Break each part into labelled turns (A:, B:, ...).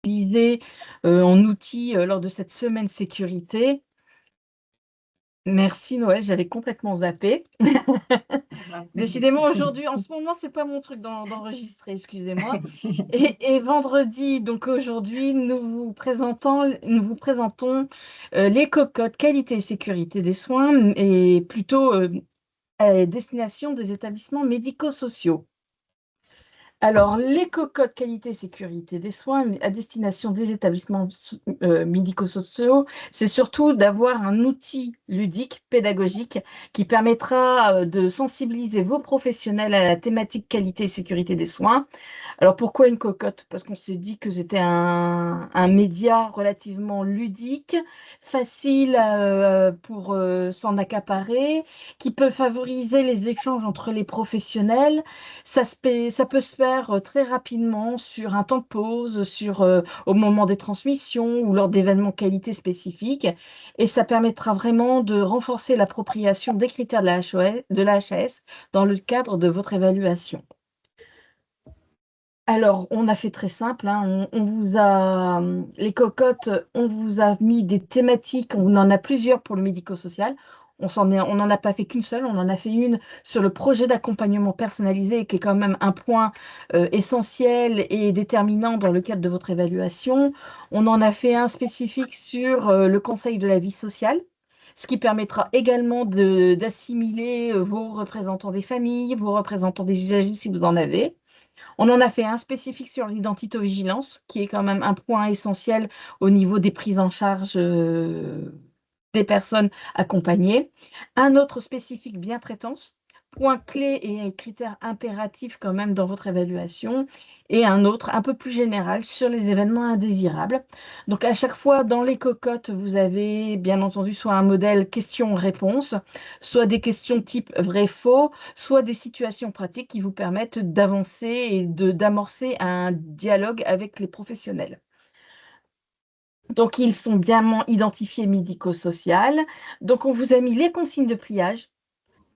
A: utilisé en outil lors de cette semaine sécurité. Merci Noël, j'avais complètement zappé. Décidément, aujourd'hui, en ce moment, c'est pas mon truc d'enregistrer, excusez-moi. Et vendredi, donc aujourd'hui, nous vous présentons les cocottes qualité et sécurité des soins et plutôt à destination des établissements médico-sociaux. Alors, les cocottes qualité sécurité des soins à destination des établissements médico-sociaux, c'est surtout d'avoir un outil ludique, pédagogique, qui permettra de sensibiliser vos professionnels à la thématique qualité et sécurité des soins. Alors pourquoi une cocotte? Parce qu'on s'est dit que c'était un média relativement ludique, facile pour s'en accaparer, qui peut favoriser les échanges entre les professionnels. Ça peut se faire très rapidement sur un temps de pause, au moment des transmissions ou lors d'événements qualité spécifiques. Et ça permettra vraiment de renforcer l'appropriation des critères de la HAS dans le cadre de votre évaluation. Alors, on a fait très simple, hein. On vous a, les cocottes, on vous a mis des thématiques, on en a plusieurs pour le médico-social. On n'en a pas fait qu'une seule, on en a fait une sur le projet d'accompagnement personnalisé, qui est quand même un point essentiel et déterminant dans le cadre de votre évaluation. On en a fait un spécifique sur le conseil de la vie sociale, ce qui permettra également d'assimiler vos représentants des familles, vos représentants des usagers si vous en avez. On en a fait un spécifique sur l'identito-vigilance, qui est quand même un point essentiel au niveau des prises en charge des personnes accompagnées. Un autre spécifique bien-traitance, point clé et critère impératif quand même dans votre évaluation. Et un autre un peu plus général sur les événements indésirables. Donc à chaque fois dans les cocottes, vous avez bien entendu soit un modèle question-réponse, soit des questions type vrai-faux, soit des situations pratiques qui vous permettent d'avancer et d'amorcer un dialogue avec les professionnels. Donc, ils sont bien identifiés médico-social. Donc, on vous a mis les consignes de pliage.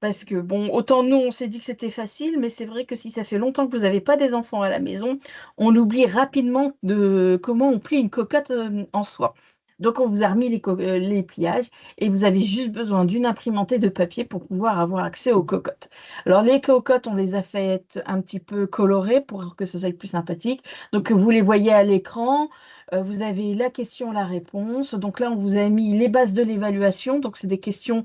A: Parce que, bon, autant nous, on s'est dit que c'était facile, mais c'est vrai que si ça fait longtemps que vous n'avez pas des enfants à la maison, on oublie rapidement de comment on plie une cocotte en soi. Donc, on vous a remis les pliages et vous avez juste besoin d'une imprimantée de papier pour pouvoir avoir accès aux cocottes. Alors, les cocottes, on les a faites un petit peu colorées pour que ce soit plus sympathique. Donc, vous les voyez à l'écran. Vous avez la question, la réponse. Donc là, on vous a mis les bases de l'évaluation. Donc, c'est des questions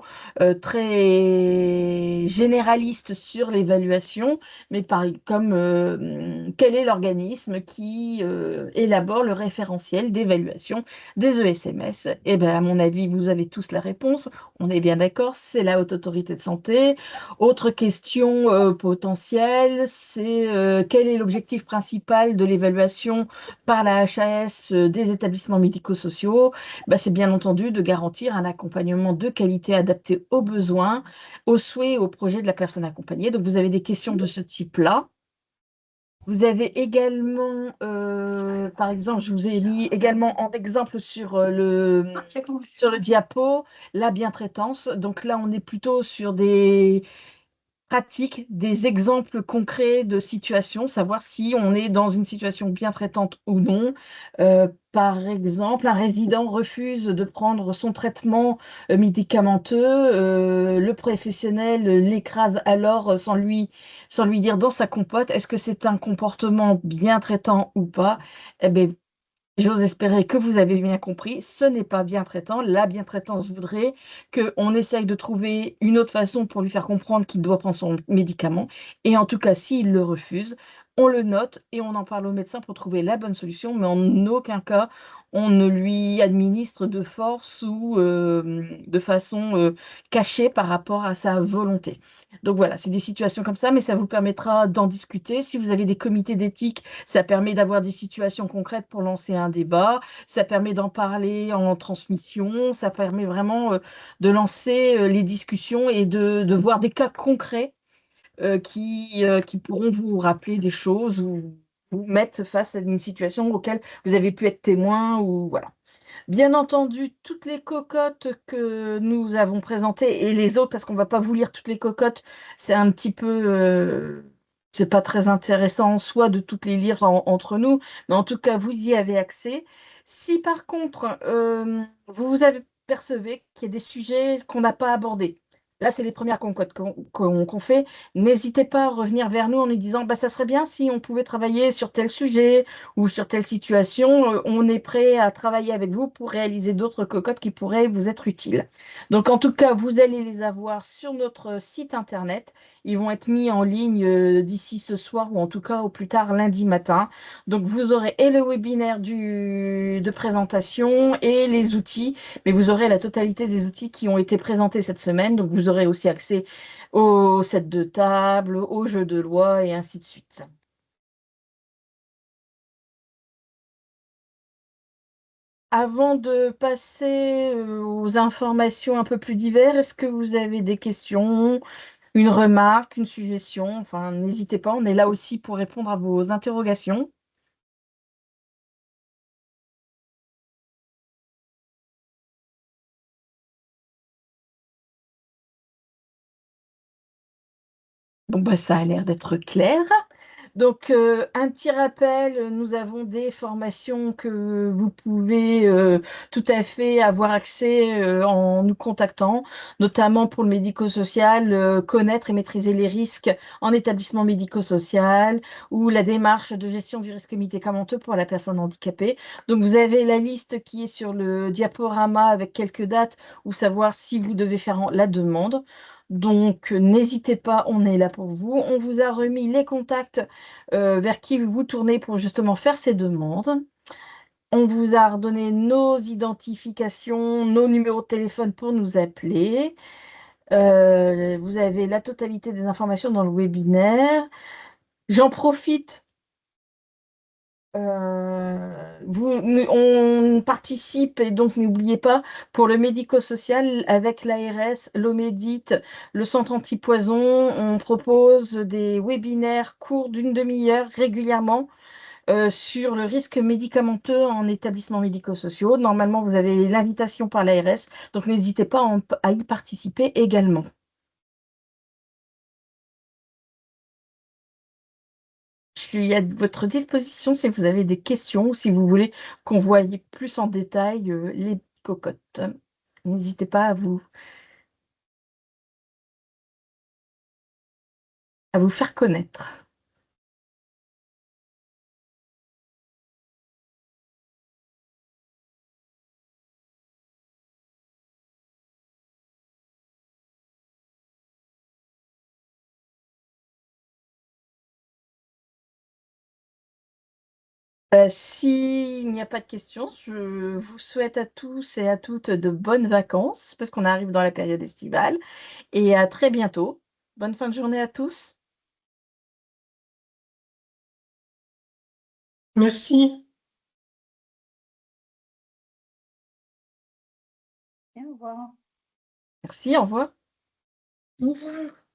A: très généraliste sur l'évaluation, mais comme quel est l'organisme qui élabore le référentiel d'évaluation des ESMS? Eh bien, à mon avis, vous avez tous la réponse. On est bien d'accord, c'est la Haute Autorité de Santé. Autre question potentielle, c'est quel est l'objectif principal de l'évaluation par la HAS des établissements médico-sociaux? Bah, c'est bien entendu de garantir un accompagnement de qualité adapté aux besoins, aux souhaits, aux projets de la personne accompagnée. Donc, vous avez des questions de ce type-là. Vous avez également, par exemple, je vous ai mis également en exemple sur le diapo, la bientraitance. Donc là, on est plutôt sur des pratiques, des exemples concrets de situations, savoir si on est dans une situation bien traitante ou non. Par exemple, un résident refuse de prendre son traitement médicamenteux, le professionnel l'écrase alors sans lui dire dans sa compote, est-ce que c'est un comportement bien traitant ou pas? Eh bien, j'ose espérer que vous avez bien compris, ce n'est pas bien traitant. La bientraitance voudrait qu'on essaye de trouver une autre façon pour lui faire comprendre qu'il doit prendre son médicament. Et en tout cas, s'il le refuse, on le note et on en parle au médecin pour trouver la bonne solution, mais en aucun cas, on ne lui administre de force ou de façon cachée par rapport à sa volonté. Donc voilà, c'est des situations comme ça, mais ça vous permettra d'en discuter. Si vous avez des comités d'éthique, ça permet d'avoir des situations concrètes pour lancer un débat. Ça permet d'en parler en transmission. Ça permet vraiment de lancer les discussions et de voir des cas concrets qui pourront vous rappeler des choses ou vous mettre face à une situation auquel vous avez pu être témoin ou voilà. Bien entendu, toutes les cocottes que nous avons présentées et les autres, parce qu'on ne va pas vous lire toutes les cocottes, c'est un petit peu c'est pas très intéressant en soi de toutes les lire entre nous, mais en tout cas, vous y avez accès. Si par contre, vous vous apercevez qu'il y a des sujets qu'on n'a pas abordés, là, c'est les premières conquêtes qu'on fait. N'hésitez pas à revenir vers nous en nous disant, bah, ça serait bien si on pouvait travailler sur tel sujet ou sur telle situation. On est prêt à travailler avec vous pour réaliser d'autres cocottes qui pourraient vous être utiles. Donc, en tout cas, vous allez les avoir sur notre site internet. Ils vont être mis en ligne d'ici ce soir ou en tout cas au plus tard lundi matin. Donc, vous aurez et le webinaire de présentation et les outils, mais vous aurez la totalité des outils qui ont été présentés cette semaine. Donc, vous aurez aussi accès au set de table, au jeu de loi et ainsi de suite. Avant de passer aux informations un peu plus diverses, est-ce que vous avez des questions, une remarque, une suggestion? Enfin, n'hésitez pas, on est là aussi pour répondre à vos interrogations. Bon, bah, ça a l'air d'être clair. Donc, un petit rappel, nous avons des formations que vous pouvez tout à fait avoir accès en nous contactant, notamment pour le médico-social, connaître et maîtriser les risques en établissement médico-social ou la démarche de gestion du risque médicamenteux pour la personne handicapée. Donc, vous avez la liste qui est sur le diaporama avec quelques dates ou savoir si vous devez faire la demande. Donc, n'hésitez pas, on est là pour vous. On vous a remis les contacts vers qui vous tournez pour justement faire ces demandes. On vous a redonné nos identifications, nos numéros de téléphone pour nous appeler. Vous avez la totalité des informations dans le webinaire. J'en profite. On participe et donc n'oubliez pas pour le médico-social avec l'ARS, l'Omédite, le centre antipoison, on propose des webinaires courts d'une demi-heure régulièrement sur le risque médicamenteux en établissements médico-sociaux. Normalement, vous avez l'invitation par l'ARS, donc n'hésitez pas à y participer également. Je suis à votre disposition si vous avez des questions ou si vous voulez qu'on voie plus en détail les cocottes. N'hésitez pas à vous faire connaître. S'il n'y a pas de questions, je vous souhaite à tous et à toutes de bonnes vacances, parce qu'on arrive dans la période estivale, et à très bientôt. Bonne fin de journée à tous.
B: Merci.
A: Merci, au revoir.
B: Au revoir.